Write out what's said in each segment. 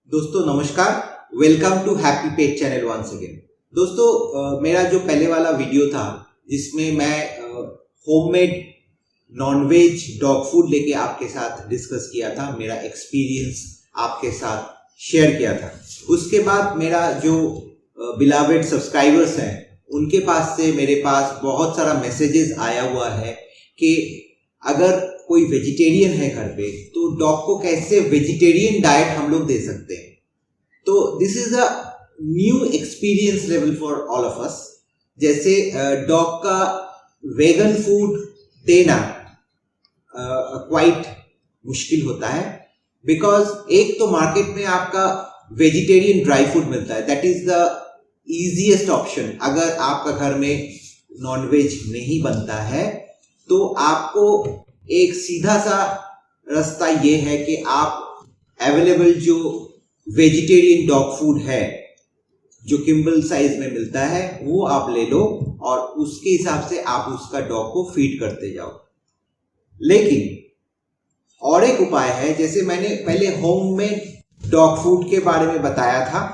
दोस्तों नमस्कार, welcome to happy pet channel once again. दोस्तों मेरा जो पहले वाला वीडियो था जिसमें मैं होममेड नॉनवेज डॉग फूड लेके आपके साथ डिस्कस किया था, मेरा एक्सपीरियंस आपके साथ शेयर किया था। उसके बाद मेरा जो बिलावेड सब्सक्राइबर्स हैं उनके पास से मेरे पास बहुत सारा मैसेजेस आया हुआ है कि अगर कोई वेजिटेरियन है घर पे तो डॉग को कैसे वेजिटेरियन डाइट हम लोग दे सकते हैं। तो this is a new experience level for all of us. जैसे डॉग का वेगन फूड देना क्वाइट मुश्किल होता है, बिकॉज एक तो मार्केट में आपका वेजिटेरियन ड्राई फूड मिलता है, that is the easiest option. अगर आपका घर में नॉनवेज नहीं बनता है तो आपको एक सीधा सा रास्ता ये है कि आप अवेलेबल जो वेजिटेरियन डॉग फूड है जो किम्बल साइज में मिलता है वो आप ले लो और उसके हिसाब से आप उसका डॉग को फीड करते जाओ। लेकिन और एक उपाय है, जैसे मैंने पहले होममेड डॉग फूड के बारे में बताया था,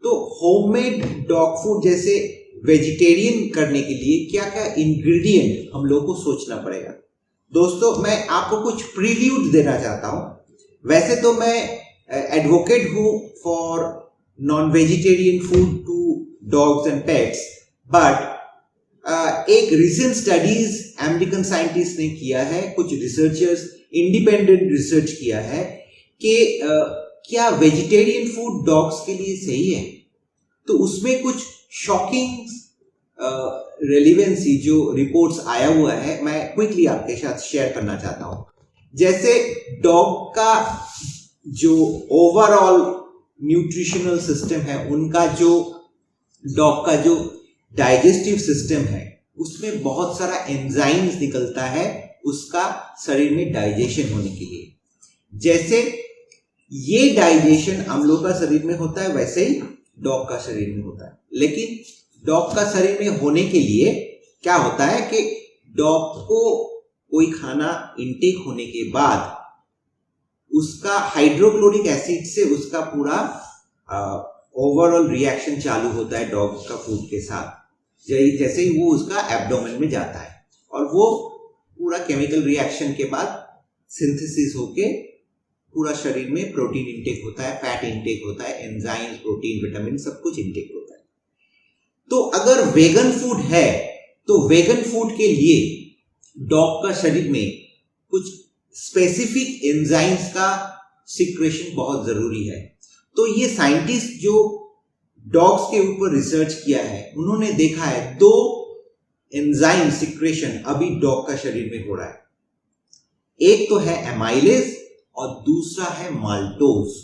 तो होममेड डॉग फूड जैसे वेजिटेरियन करने के लिए क्या क्या इंग्रेडिएंट हम लोग को सोचना पड़ेगा। दोस्तों मैं आपको कुछ प्रील्यूड देना चाहता हूं। वैसे तो मैं एडवोकेट हूं for non vegetarian food to dogs and pets, but एक रिसेंट स्टडीज अमेरिकन साइंटिस्ट ने किया है, कुछ रिसर्चर्स इंडिपेंडेंट रिसर्च किया है कि क्या वेजिटेरियन फूड डॉग्स के लिए सही है। तो उसमें कुछ शॉकिंग रेलिवेंसी जो रिपोर्ट्स आया हुआ है मैं क्विकली आपके साथ शेयर करना चाहता हूं। जैसे डॉग का जो ओवरऑल न्यूट्रिशनल सिस्टम है, उनका जो डॉग का जो डाइजेस्टिव सिस्टम है उसमें बहुत सारा एंजाइम्स निकलता है उसका शरीर में डाइजेशन होने के लिए। जैसे ये डाइजेशन हम लोग का शरीर में होता है वैसे ही डॉग का शरीर में होता है। लेकिन डॉग का शरीर में होने के लिए क्या होता है कि डॉग को कोई खाना इनटेक होने के बाद उसका हाइड्रोक्लोरिक एसिड से उसका पूरा ओवरऑल रिएक्शन चालू होता है डॉग का फूड के साथ। जैसे ही वो उसका एब्डोमेन में जाता है और वो पूरा केमिकल रिएक्शन के बाद सिंथेसिस होके पूरा शरीर में प्रोटीन इंटेक होता है, फैट इंटेक होता है, एंजाइम्स, प्रोटीन, विटामिन सब कुछ इंटेक होता है। तो अगर वेगन फूड है तो वेगन फूड के लिए डॉग का शरीर में कुछ स्पेसिफिक एंजाइम्स का सिक्रेशन बहुत जरूरी है। तो ये साइंटिस्ट जो डॉग्स के ऊपर रिसर्च किया है उन्होंने देखा है 2 एंजाइम सिक्रेशन अभी डॉग का शरीर में हो रहा है। एक तो है एमाइलेज और दूसरा है माल्टोज।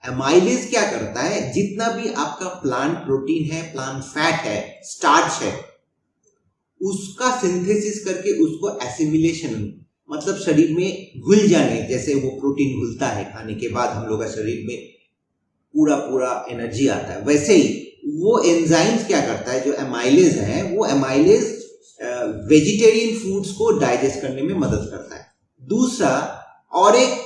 एमाइलेज क्या करता है, जितना भी आपका प्लांट प्रोटीन है, प्लांट फैट है, स्टार्च है, उसका सिंथेसिस करके उसको एसिमिलेशन मतलब शरीर में घुल जाने, जैसे वो प्रोटीन घुलता है खाने के बाद हम लोग का शरीर में पूरा एनर्जी आता है, वैसे ही वो एंजाइम्स क्या करता है, जो एमाइलेज है वो एमाइलेज वेजिटेरियन फूड्स को डाइजेस्ट करने में मदद करता है। दूसरा और एक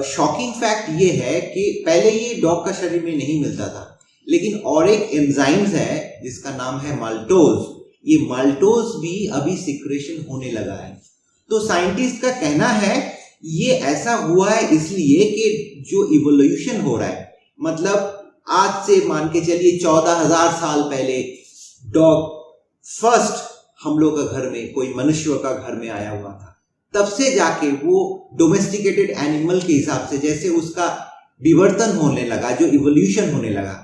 शॉकिंग फैक्ट ये है कि पहले ये डॉग का शरीर में नहीं मिलता था, लेकिन और एक एंजाइम्स है जिसका नाम है माल्टोज। ये माल्टोज भी अभी सिक्रेशन होने लगा है। तो साइंटिस्ट का कहना है ये ऐसा हुआ है इसलिए कि जो इवोल्यूशन हो रहा है, मतलब आज से मान के चलिए 14,000 साल पहले डॉग फर्स्ट हम लोग का घर में कोई मनुष्य का घर में आया हुआ था, तब से जाके वो डोमेस्टिकेटेड एनिमल के हिसाब से जैसे उसका विवर्तन होने लगा, जो इवोल्यूशन होने लगा,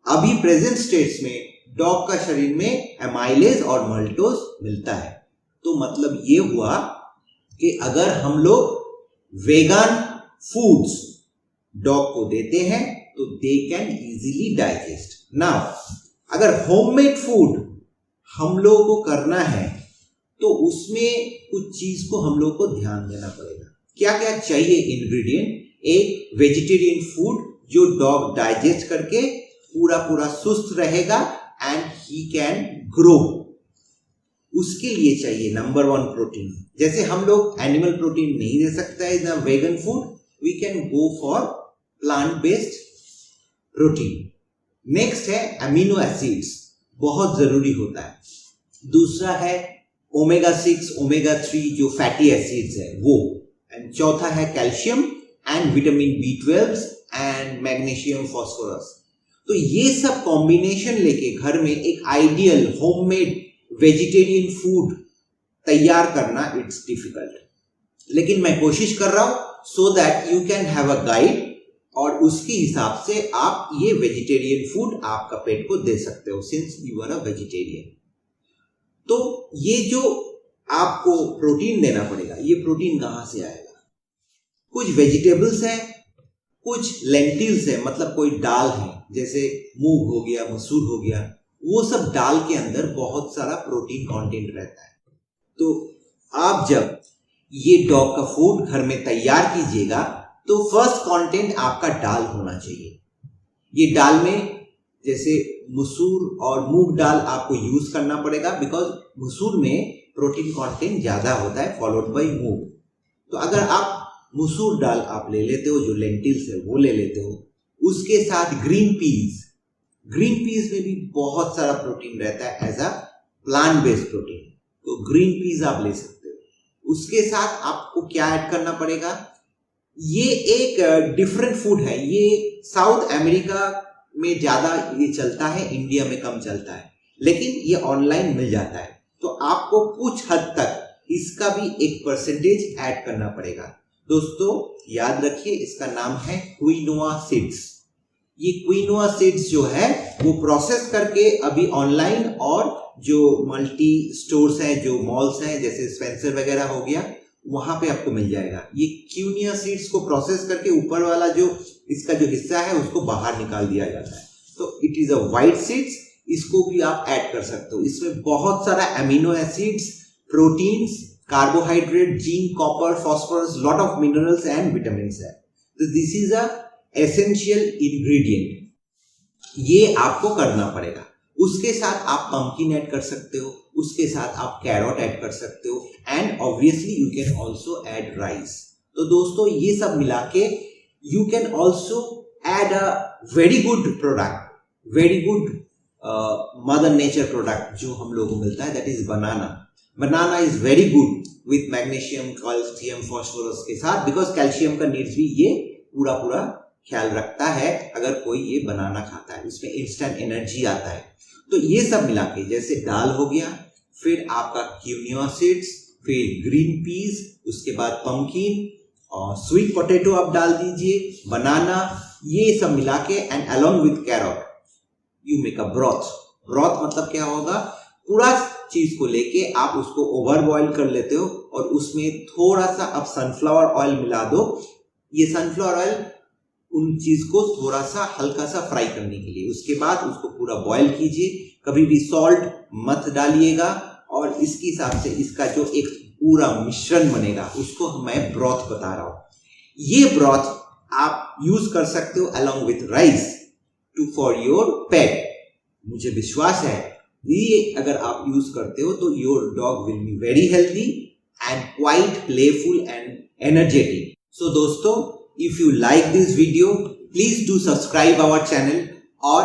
अभी प्रेजेंट स्टेट्स में डॉग का शरीर में एमाइलेज और माल्टोज मिलता है। तो मतलब ये हुआ कि अगर हम लोग वेगन फूड्स डॉग को देते हैं तो they can easily digest. Now अगर होममेड फूड हम लोगों को करना है तो उसमें कुछ चीज को हम लोग को ध्यान देना पड़ेगा। क्या क्या चाहिए इंग्रेडिएंट? एक वेजिटेरियन फूड जो डॉग डाइजेस्ट करके पूरा सुस्त रहेगा एंड ही कैन ग्रो, उसके लिए चाहिए नंबर 1 प्रोटीन। जैसे हम लोग एनिमल प्रोटीन नहीं दे सकता है in vegan food, we can go for plant based protein. Next है अमीनो एसिड्स, बहुत जरूरी होता है। दूसरा है ओमेगा 6 ओमेगा 3 जो फैटी एसिड्स है वो। एंड चौथा है calcium and vitamin B12 and magnesium phosphorus. तो ये सब कॉम्बिनेशन लेके घर में एक आइडियल होममेड वेजिटेरियन फूड तैयार करना इट्स डिफिकल्ट, लेकिन मैं कोशिश कर रहा हूं so that you can have a guide और उसके हिसाब से आप ये वेजिटेरियन फूड आपका पेट को दे सकते हो since you are a vegetarian. तो ये जो आपको प्रोटीन देना पड़ेगा, ये प्रोटीन कहां से आएगा? कुछ वेजिटेबल्स हैं, कुछ लेंटिल्स है, मतलब कोई दाल है, जैसे मूंग हो गया, मसूर हो गया, वो सब दाल के अंदर बहुत सारा प्रोटीन कंटेंट रहता है। तो आप जब ये डॉग का फूड घर में तैयार कीजिएगा तो फर्स्ट कंटेंट आपका दाल होना चाहिए। ये दाल में जैसे मसूर और मूंग दाल आपको यूज करना पड़ेगा बिकॉज मसूर में प्रोटीन कंटेंट ज्यादा होता है फॉलोड बाय मूंग। तो अगर आप मसूर दाल आप ले लेते हो, जो लेंटिल्स है वो ले लेते हो, उसके साथ ग्रीन पीस में भी बहुत सारा प्रोटीन रहता है as a plant based protein, तो ग्रीन पीस आप ले सकते हो। उसके साथ आपको क्या ऐड करना पड़ेगा? ये एक डिफरेंट फूड है, ये साउथ अमेरिका में ज्यादा ये चलता है, इंडिया में कम चलता है, लेकिन ये ऑनलाइन मिल जाता है। तो आपको कुछ हद तक इसका भी एक परसेंटेज ऐड करना पड़ेगा। दोस्तों याद रखिए, इसका नाम है क्विनोआ सीड्स। ये क्विनोआ सीड्स जो है वो प्रोसेस करके अभी ऑनलाइन और जो मल्टी स्टोर्स हैं, जो मॉल्स हैं जैसे स्पेंसर वगैरह हो गया, वहां पे आपको मिल जाएगा। ये क्विनोआ सीड्स को प्रोसेस करके ऊपर वाला जो इसका जो हिस्सा है उसको बाहर निकाल दिया जाता है। तो it is a white seeds, इसको भी आप ऐड कर सकते हो। इसमें बहुत सारा amino acids, proteins, carbohydrate, zinc, copper, phosphorus, lot of minerals and vitamin है। तो this is a essential ingredient, ये आपको करना पड़ेगा। उसके साथ आप पंपकिन ऐड कर सकते हो, उसके साथ आप कैरोट ऐड कर सकते हो and obviously you can also add rice. तो दोस्तों ये सब मिला के you can also add a very good product, very good mother nature product जो हम लोगों को मिलता है, that is banana. Banana is very good with magnesium, calcium, phosphorus के साथ, बिकॉज कैल्शियम का नीड्स भी ये पूरा ख्याल रखता है अगर कोई ये बनाना खाता है, इसमें इंस्टेंट एनर्जी आता है। तो ये सब मिला के जैसे दाल हो गया, फिर आपका क्विनोआ सीड्स, फिर ग्रीन पीस, उसके बाद पंपकिन और स्वीट पोटैटो आप डाल दीजिए, बनाना, ये सब मिला के and along with carrot you make a broth. Broth मतलब क्या होगा? पूरा चीज को लेके आप उसको ओवर बॉइल कर लेते हो और उसमें थोड़ा सा आप सनफ्लावर ऑयल मिला दो। ये सनफ्लावर ऑयल उन चीज को थोड़ा सा हल्का सा फ्राई करने के लिए, उसके बाद उसको पूरा बॉईल कीजिए। कभी भी सॉल्ट मत डालिएगा और इसके हिसाब से इसका जो एक पूरा मिश्रण बनेगा उसको मैं ब्रॉथ बता रहा हूं। ये ब्रॉथ आप यूज कर सकते हो along with rice to for your pet. मुझे विश्वास है ये अगर आप यूज करते हो तो your dog will be very healthy and quite playful and energetic. So दोस्तों, if you like this video please do subscribe our channel और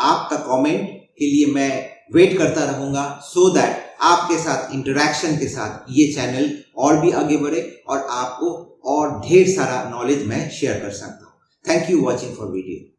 आपका कमेंट के लिए मैं वेट करता रहूंगा सो दैट आपके साथ इंटरेक्शन के साथ ये चैनल और भी आगे बढ़े और आपको और ढेर सारा नॉलेज मैं शेयर कर सकता हूं। Thank you watching for video.